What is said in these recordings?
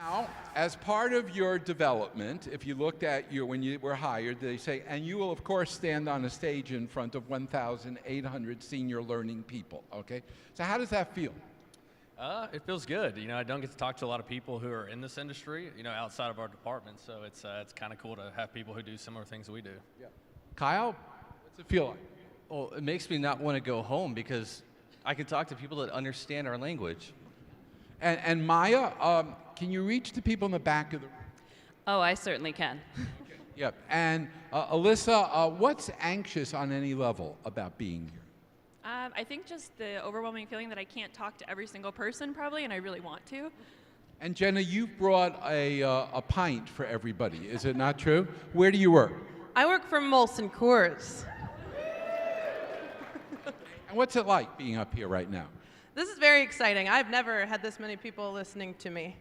Now, as part of your development, if you looked at when you were hired, they say, and you will of course stand on a stage in front of 1,800 senior learning people, okay? So how does that feel? It feels good. I don't get to talk to a lot of people who are in this industry, outside of our department. So it's kind of cool to have people who do similar things that we do. Yeah. Kyle, what's it feel like? Well, it makes me not want to go home because I can talk to people that understand our language. And Maya, can you reach the people in the back of the room? Oh, I certainly can. Yep. And Alyssa, what's anxious on any level about being here? I think just the overwhelming feeling that I can't talk to every single person probably, and I really want to. And Jenna, you've brought a pint for everybody, is it not true? Where do you work? I work for Molson Coors. And what's it like being up here right now? This is very exciting. I've never had this many people listening to me.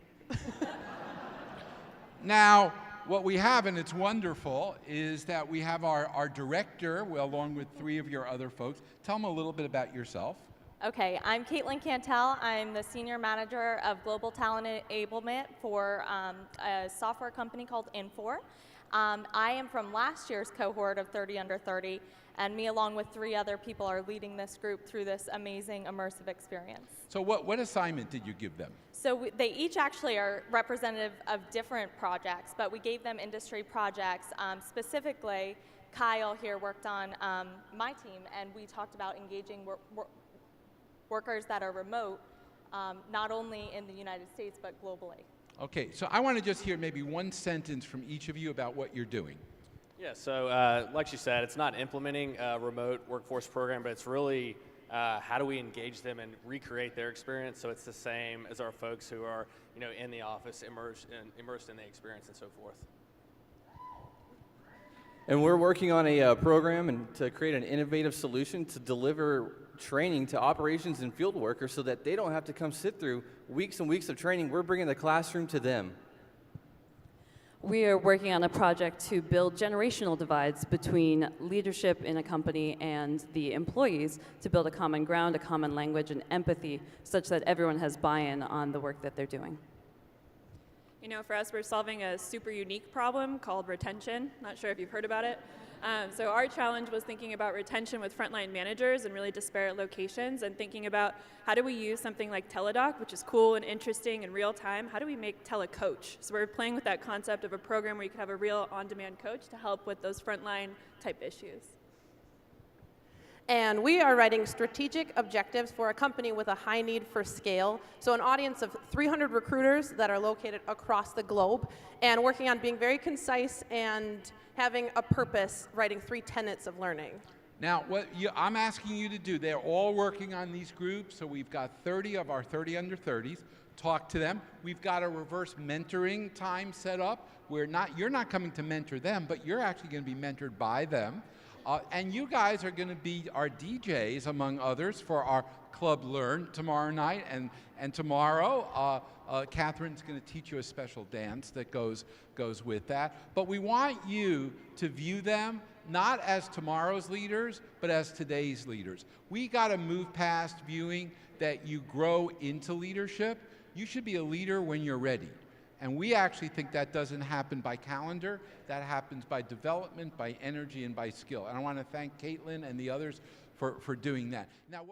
Now, what we have, and it's wonderful, is that we have our director, well, along with three of your other folks. Tell them a little bit about yourself. Okay, I'm Caitlin Cantel. I'm the Senior Manager of Global Talent Enablement for a software company called Infor. I am from last year's cohort of 30 Under 30, and me along with three other people are leading this group through this amazing immersive experience. So what assignment did you give them? So they each actually are representative of different projects, but we gave them industry projects. Specifically, Kyle here worked on my team, and we talked about engaging workers that are remote, not only in the United States, but globally. Okay, so I want to just hear maybe one sentence from each of you about what you're doing. Yeah, so like she said, it's not implementing a remote workforce program, but it's really how do we engage them and recreate their experience so it's the same as our folks who are in the office, immersed in the experience and so forth. And we're working on a program and to create an innovative solution to deliver training to operations and field workers so that they don't have to come sit through weeks and weeks of training. We're bringing the classroom to them. We are working on a project to build generational divides between leadership in a company and the employees to build a common ground, a common language, and empathy such that everyone has buy-in on the work that they're doing. For us, we're solving a super unique problem called retention. Not sure if you've heard about it. So our challenge was thinking about retention with frontline managers in really disparate locations and thinking about how do we use something like Teledoc, which is cool and interesting and real time, how do we make telecoach? So we're playing with that concept of a program where you could have a real on-demand coach to help with those frontline type issues. And we are writing strategic objectives for a company with a high need for scale. So an audience of 300 recruiters that are located across the globe and working on being very concise and having a purpose, writing 3 tenets of learning. Now, I'm asking you to do, they're all working on these groups, so we've got 30 of our 30 under 30s. Talk to them. We've got a reverse mentoring time set up where you're not coming to mentor them, but you're actually going to be mentored by them. And you guys are going to be our DJs, among others, for our Club Learn tomorrow night. And tomorrow, Catherine's going to teach you a special dance that goes with that. But we want you to view them not as tomorrow's leaders, but as today's leaders. We got to move past viewing that you grow into leadership. You should be a leader when you're ready. And we actually think that doesn't happen by calendar. That happens by development, by energy, and by skill. And I want to thank Caitlin and the others for doing that. Now,